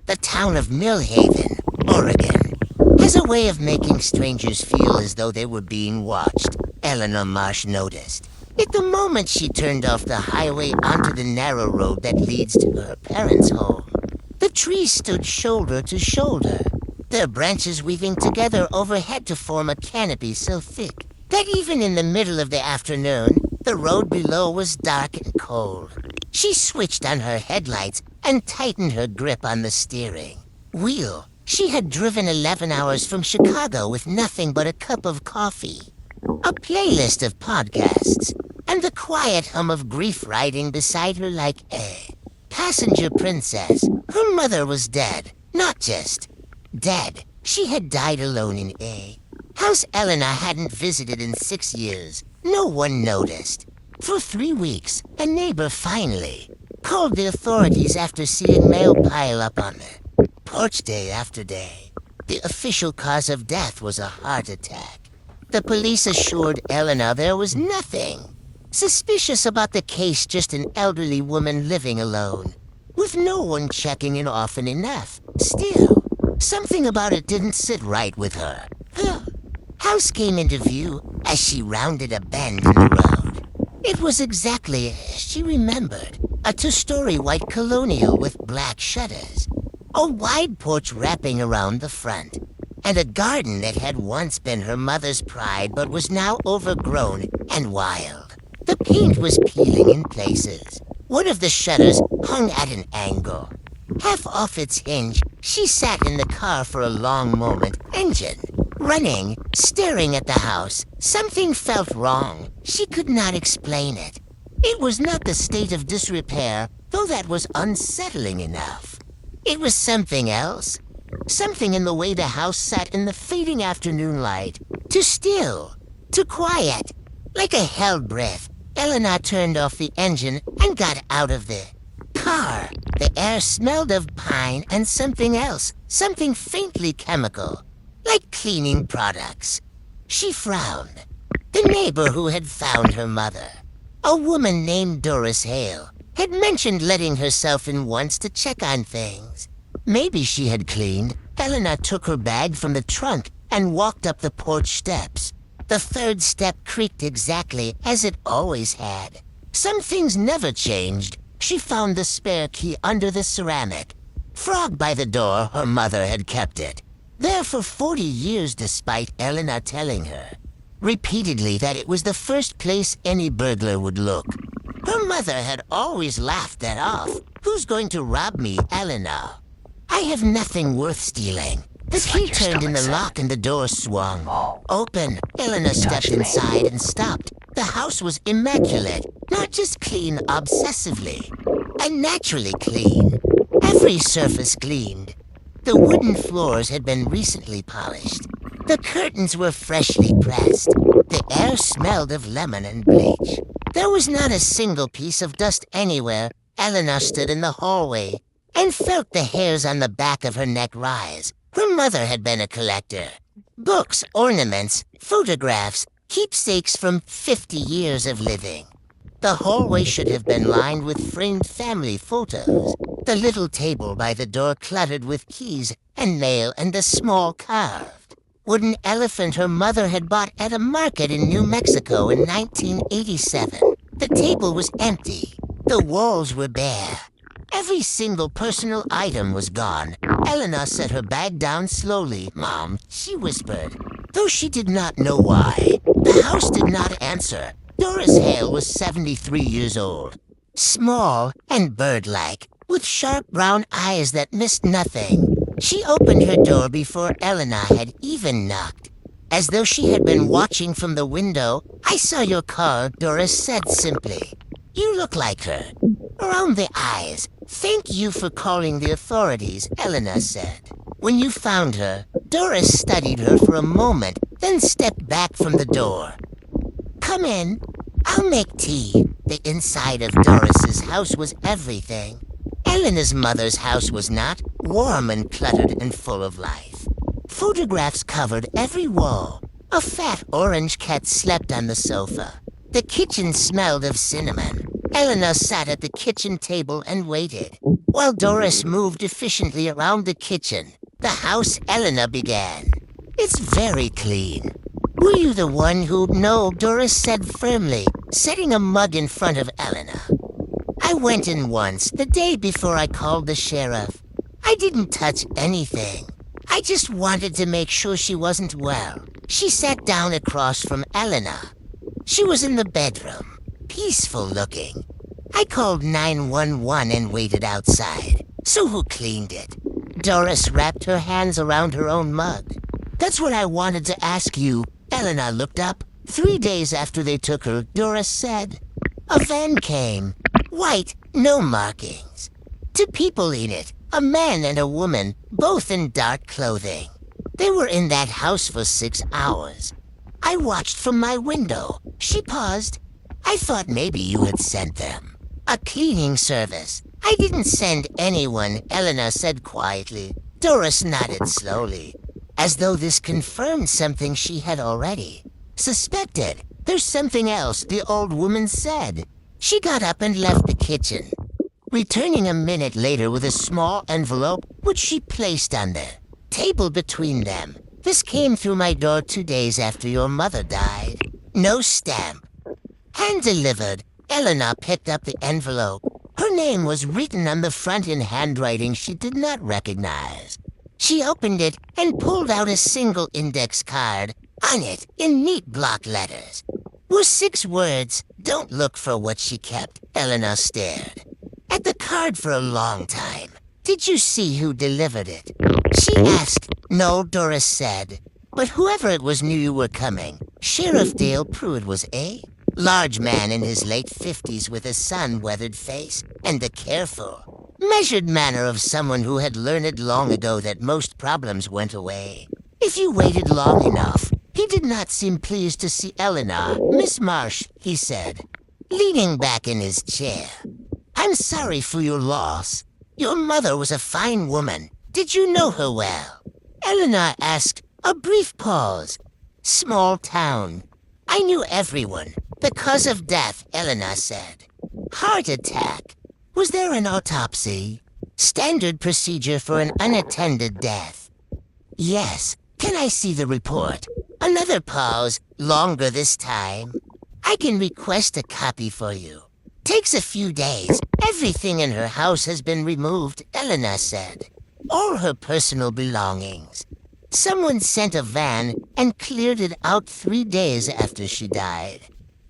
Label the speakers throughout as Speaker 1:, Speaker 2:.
Speaker 1: The town of Millhaven, Oregon, has a way of making strangers feel as though they were being watched, Eleanor Marsh noticed. At the moment she turned off the highway onto the narrow road that leads to her parents' home, the trees stood shoulder to shoulder, their branches weaving together overhead to form a canopy so thick that even in the middle of the afternoon, the road below was dark and cold. She switched on her headlights and tightened her grip on the steering wheel. She had driven 11 hours from Chicago with nothing but a cup of coffee, a playlist of podcasts, and the quiet hum of grief riding beside her like a passenger princess. Her mother was dead, not just dead. She had died alone in a house Eleanor hadn't visited in 6 years. No one noticed. For 3 weeks, a neighbor finally called the authorities after seeing mail pile up on the porch day after day. The official cause of death was a heart attack. The police assured Eleanor there was nothing suspicious about the case, just an elderly woman living alone, with no one checking in often enough. Still, something about it didn't sit right with her. Her house came into view as she rounded a bend in the road. It was exactly as she remembered, a 2-story white colonial with black shutters, a wide porch wrapping around the front, and a garden that had once been her mother's pride but was now overgrown and wild. The paint was peeling in places. One of the shutters hung at an angle. Half off its hinge, she sat in the car for a long moment, engine running, staring at the house. Something felt wrong. She could not explain it. It was not the state of disrepair, though that was unsettling enough. It was something else. Something in the way the house sat in the fading afternoon light. Too still, too quiet. Like a held breath, Eleanor turned off the engine and got out of the car. The air smelled of pine and something else, something faintly chemical, like cleaning products. She frowned. The neighbor who had found her mother, a woman named Doris Hale, had mentioned letting herself in once to check on things. Maybe she had cleaned. Eleanor took her bag from the trunk and walked up the porch steps. The 3rd step creaked exactly as it always had. Some things never changed. She found the spare key under the ceramic. Frog by the door, her mother had kept it there for 40 years, despite Eleanor telling her repeatedly that it was the first place any burglar would look. Her mother had always laughed that off. Who's going to rob me, Eleanor? I have nothing worth stealing. The key turned in the lock and the door swung open. Eleanor stepped inside and stopped. The house was immaculate, not just clean obsessively, unnaturally clean. Every surface gleamed. The wooden floors had been recently polished. The curtains were freshly pressed. The air smelled of lemon and bleach. There was not a single piece of dust anywhere. Eleanor stood in the hallway and felt the hairs on the back of her neck rise. Her mother had been a collector. Books, ornaments, photographs, keepsakes from 50 years of living. The hallway should have been lined with framed family photos. The little table by the door cluttered with keys and mail and a small carved wooden elephant her mother had bought at a market in New Mexico in 1987. The table was empty. The walls were bare. Every single personal item was gone. Eleanor set her bag down slowly. "Mom," she whispered, though she did not know why. The house did not answer. Doris Hale was 73 years old, small and bird-like, with sharp brown eyes that missed nothing. She opened her door before Eleanor had even knocked, as though she had been watching from the window. "I saw your car," Doris said simply. "You look like her. Around the eyes." "Thank you for calling the authorities," Eleanor said. When you found her, Doris studied her for a moment, then stepped back from the door. "Come in. I'll make tea." The inside of Doris's house was everything. Eleanor's mother's house was not, warm and cluttered and full of life. Photographs covered every wall. A fat orange cat slept on the sofa. The kitchen smelled of cinnamon. Elena sat at the kitchen table and waited, while Doris moved efficiently around the kitchen. The house Elena began. It's very clean. Were you the one who... No, Doris said firmly, setting a mug in front of Elena. I went in once, the day before I called the sheriff. I didn't touch anything. I just wanted to make sure she wasn't well. She sat down across from Elena. She was in the bedroom, peaceful looking. I called 911 and waited outside. So who cleaned it? Doris wrapped her hands around her own mug. That's what I wanted to ask you. Elena looked up. 3 days after they took her, Doris said, a van came. White, no markings. 2 people in it, a man and a woman, both in dark clothing. They were in that house for 6 hours. I watched from my window. She paused. I thought maybe you had sent them. A cleaning service. I didn't send anyone, Elena said quietly. Doris nodded slowly, as though this confirmed something she had already suspected. There's something else, the old woman said. She got up and left the kitchen, returning a minute later with a small envelope which she placed on the table between them. This came through my door 2 days after your mother died. No stamp. Hand-delivered. Elena picked up the envelope. Her name was written on the front in handwriting she did not recognize. She opened it and pulled out a single index card. On it, in neat block letters, were 6 words. Don't look for what she kept. Elena stared at the card for a long time. Did you see who delivered it? She asked. No, Doris said. But whoever it was knew you were coming. Sheriff Dale Pruitt was a large man in his late 50s with a sun-weathered face and the careful, measured manner of someone who had learned long ago that most problems went away if you waited long enough. He did not seem pleased to see Elena. Miss Marsh, he said, leaning back in his chair. I'm sorry for your loss. Your mother was a fine woman. Did you know her well? Elena asked. A brief pause. Small town. I knew everyone. The cause of death, Elena said. Heart attack. Was there an autopsy? Standard procedure for an unattended death. Yes. Can I see the report? Another pause, longer this time. I can request a copy for you. Takes a few days. Everything in her house has been removed, Elena said. All her personal belongings. Someone sent a van and cleared it out 3 days after she died.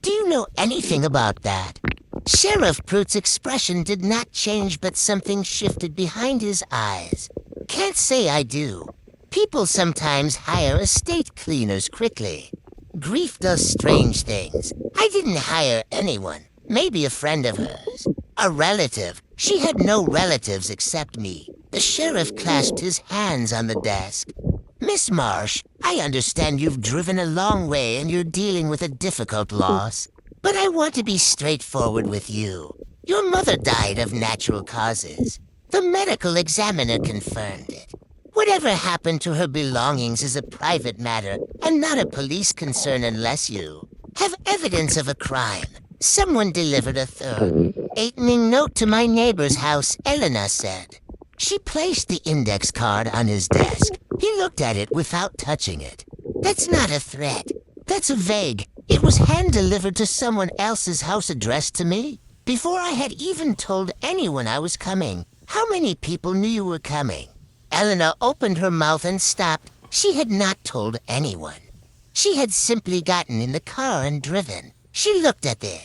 Speaker 1: Do you know anything about that? Sheriff Pruitt's expression did not change, but something shifted behind his eyes. Can't say I do. People sometimes hire estate cleaners quickly. Grief does strange things. I didn't hire anyone. Maybe a friend of hers. A relative. She had no relatives except me. The sheriff clasped his hands on the desk. Miss Marsh, I understand you've driven a long way and you're dealing with a difficult loss. But I want to be straightforward with you. Your mother died of natural causes. The medical examiner confirmed it. Whatever happened to her belongings is a private matter and not a police concern unless you have evidence of a crime. Someone delivered a threatening note to my neighbor's house, Elena said. She placed the index card on his desk. He looked at it without touching it. That's not a threat. That's vague. It was hand-delivered to someone else's house addressed to me. Before I had even told anyone I was coming. How many people knew you were coming? Elena opened her mouth and stopped. She had not told anyone. She had simply gotten in the car and driven. She looked at the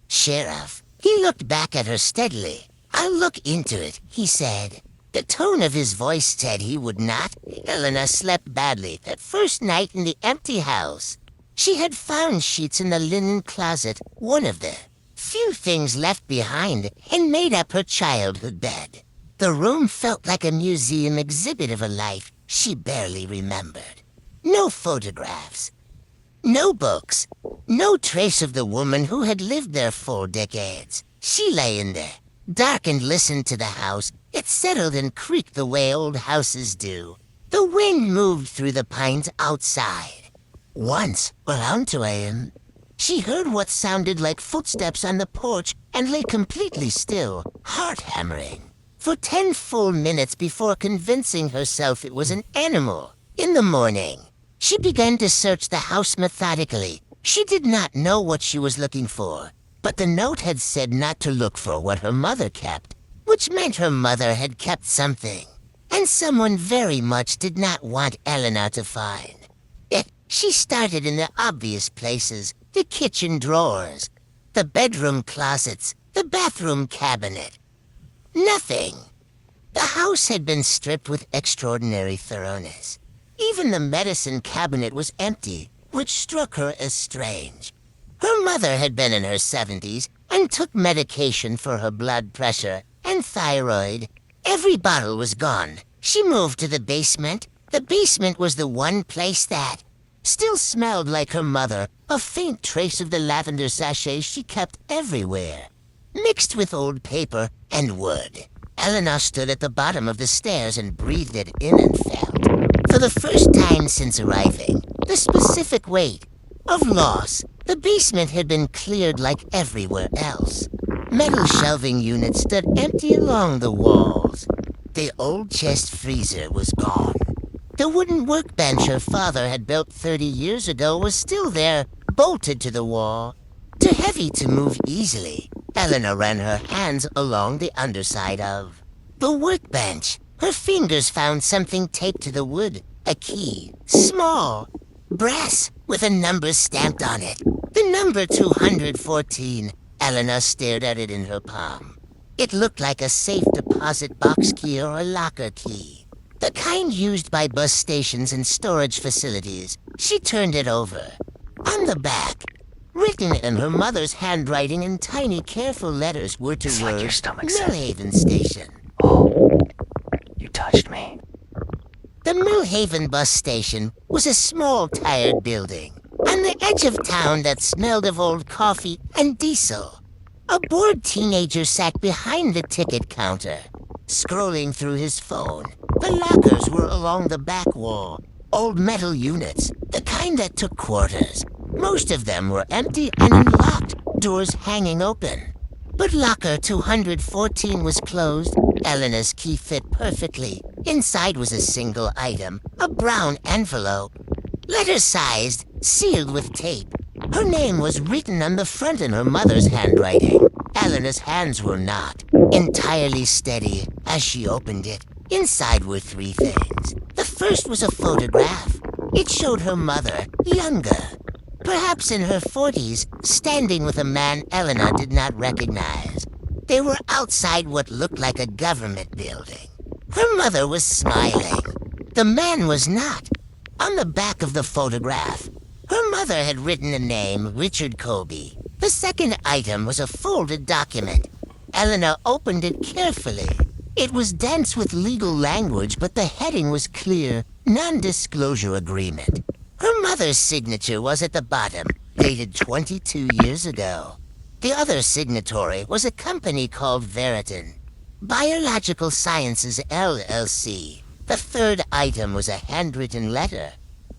Speaker 1: sheriff. He looked back at her steadily. I'll look into it, he said. The tone of his voice said he would not. Elena slept badly that first night in the empty house. She had found sheets in the linen closet, one of the few things left behind, and made up her childhood bed. The room felt like a museum exhibit of a life she barely remembered. No photographs. No books. No trace of the woman who had lived there 4 decades. She lay in there, dark, and listened to the house. It settled and creaked the way old houses do. The wind moved through the pines outside. Once, around 2 a.m., She heard what sounded like footsteps on the porch and lay completely still, heart hammering, for 10 full minutes before convincing herself it was an animal. In the morning, she began to search the house methodically. She did not know what she was looking for, but the note had said not to look for what her mother kept, which meant her mother had kept something, and someone very much did not want Elena to find. She started in the obvious places, the kitchen drawers, the bedroom closets, the bathroom cabinet. Nothing. The house had been stripped with extraordinary thoroughness. Even the medicine cabinet was empty, which struck her as strange. Her mother had been in her 70s and took medication for her blood pressure and thyroid. Every bottle was gone. She moved to the basement. The basement was the one place that still smelled like her mother, a faint trace of the lavender sachet she kept everywhere, mixed with old paper and wood. Elena stood at the bottom of the stairs and breathed it in and felt, for the first time since arriving, the specific weight of loss. The basement had been cleared like everywhere else. Metal shelving units stood empty along the walls. The old chest freezer was gone. The wooden workbench her father had built 30 years ago was still there, bolted to the wall. Too heavy to move easily, Elena ran her hands along the underside of the workbench. Her fingers found something taped to the wood, a key, small, brass, with a number stamped on it. The number 214. Elena stared at it in her palm. It looked like a safe deposit box key or a locker key, the kind used by bus stations and storage facilities. She turned it over. On the back, written in her mother's handwriting in tiny, careful letters, were to
Speaker 2: It's
Speaker 1: words,
Speaker 2: like your stomach's
Speaker 1: Millhaven Station.
Speaker 2: Oh, you touched me.
Speaker 1: The Millhaven bus station was a small, tired building on the edge of town that smelled of old coffee and diesel. A bored teenager sat behind the ticket counter, scrolling through his phone. The lockers were along the back wall, old metal units, the kind that took quarters. Most of them were empty and unlocked, doors hanging open. But locker 214 was closed. Elena's key fit perfectly. Inside was a single item, a brown envelope, letter-sized, sealed with tape. Her name was written on the front in her mother's handwriting. Elena's hands were not entirely steady as she opened it. Inside were 3 things. The first was a photograph. It showed her mother, younger, perhaps in her 40s, standing with a man Elena did not recognize. They were outside what looked like a government building. Her mother was smiling. The man was not. On the back of the photograph, her mother had written the name Richard Colby. The second item was a folded document. Elena opened it carefully. It was dense with legal language, but the heading was clear, non-disclosure agreement. Her mother's signature was at the bottom, dated 22 years ago. The other signatory was a company called Veriton, Biological Sciences LLC. The third item was a handwritten letter.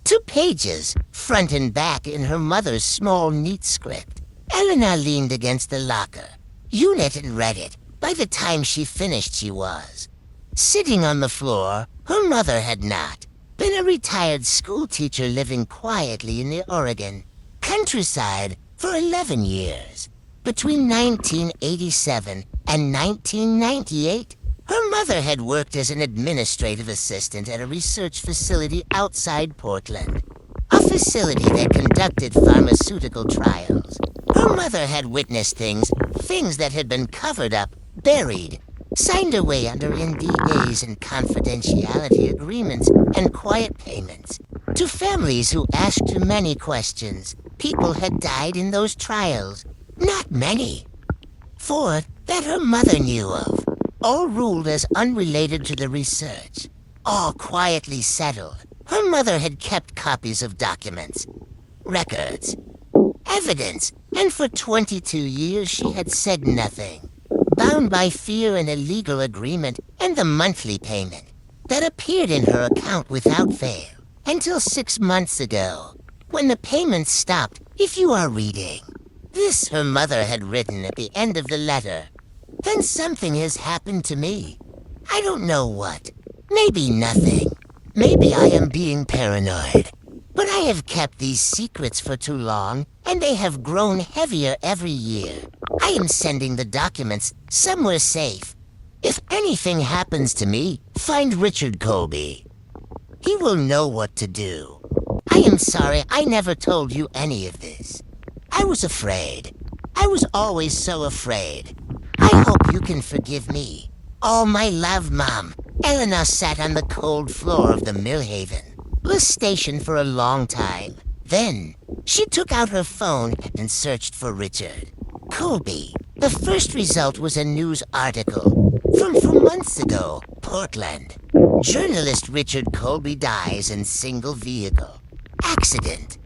Speaker 1: 2 pages, front and back, in her mother's small, neat script. Elena leaned against the locker, unit, and read it. By the time she finished, she was sitting on the floor. Her mother had not. Been a retired school teacher living quietly in the Oregon countryside for 11 years. Between 1987 and 1998, her mother had worked as an administrative assistant at a research facility outside Portland, a facility that conducted pharmaceutical trials. Her mother had witnessed things that had been covered up, buried, signed away under NDAs and confidentiality agreements and quiet payments to families who asked too many questions. People had died in those trials. Not many. 4 that her mother knew of. All ruled as unrelated to the research. All quietly settled. Her mother had kept copies of documents, records, evidence, and for 22 years she had said nothing. Bound by fear and a legal agreement and the monthly payment that appeared in her account without fail. Until 6 months ago, when the payments stopped, if you are reading. This her mother had written at the end of the letter. Then something has happened to me. I don't know what. Maybe nothing. Maybe I am being paranoid. But I have kept these secrets for too long, and they have grown heavier every year. I am sending the documents somewhere safe. If anything happens to me, find Richard Colby. He will know what to do. I am sorry I never told you any of this. I was afraid. I was always so afraid. I hope you can forgive me. All my love, Mom. Eleanor sat on the cold floor of the Millhaven, the station for a long time. Then, she took out her phone and searched for Richard Colby. The first result was a news article from months ago, Portland. Journalist Richard Colby dies in single vehicle accident.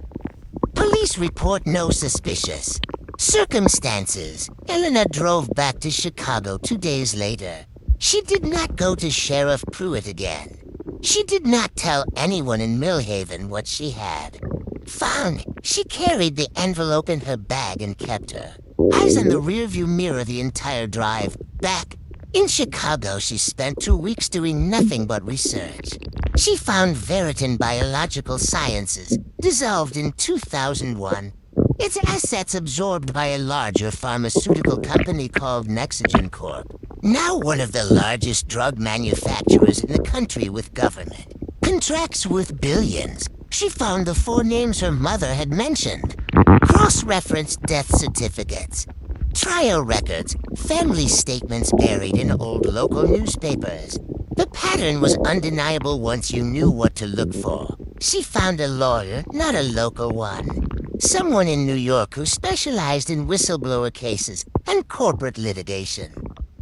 Speaker 1: Police report no suspicious circumstances. Eleanor drove back to Chicago 2 days later. She did not go to Sheriff Pruitt again. She did not tell anyone in Millhaven what she had found. She carried the envelope in her bag and kept her eyes on the rearview mirror the entire drive back. In Chicago, she spent 2 weeks doing nothing but research. She found Veritan Biological Sciences, dissolved in 2001. Its assets absorbed by a larger pharmaceutical company called Nexigen Corp. Now one of the largest drug manufacturers in the country with government. Contracts worth billions. She found the 4 names her mother had mentioned. Cross-referenced death certificates, trial records, family statements buried in old local newspapers. The pattern was undeniable once you knew what to look for. She found a lawyer, not a local one. Someone in New York who specialized in whistleblower cases and corporate litigation.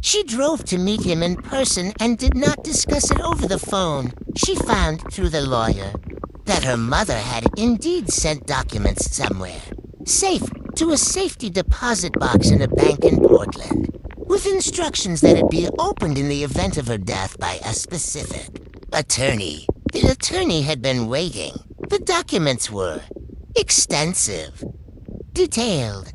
Speaker 1: She drove to meet him in person and did not discuss it over the phone. She found, through the lawyer, that her mother had indeed sent documents somewhere, safe to a safety deposit box in a bank in Portland, with instructions that it be opened in the event of her death by a specific attorney. The attorney had been waiting. The documents were extensive, detailed,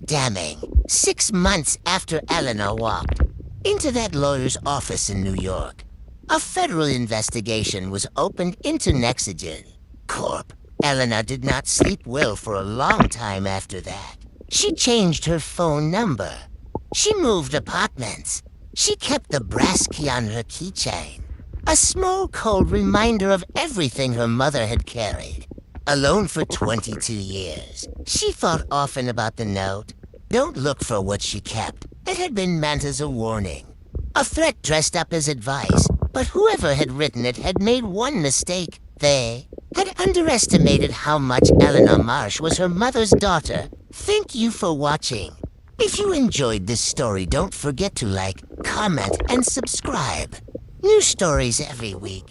Speaker 1: damning. 6 months after Eleanor walked into that lawyer's office in New York, a federal investigation was opened into Nexigen Corp. Eleanor did not sleep well for a long time after that. She changed her phone number. She moved apartments. She kept the brass key on her keychain, a small cold reminder of everything her mother had carried. Alone for 22 years, she thought often about the note. Don't look for what she kept. It had been meant as a warning, a threat dressed up as advice. But whoever had written it had made one mistake. They had underestimated how much Eleanor Marsh was her mother's daughter. Thank you for watching. If you enjoyed this story, don't forget to like, comment, and subscribe. New stories every week.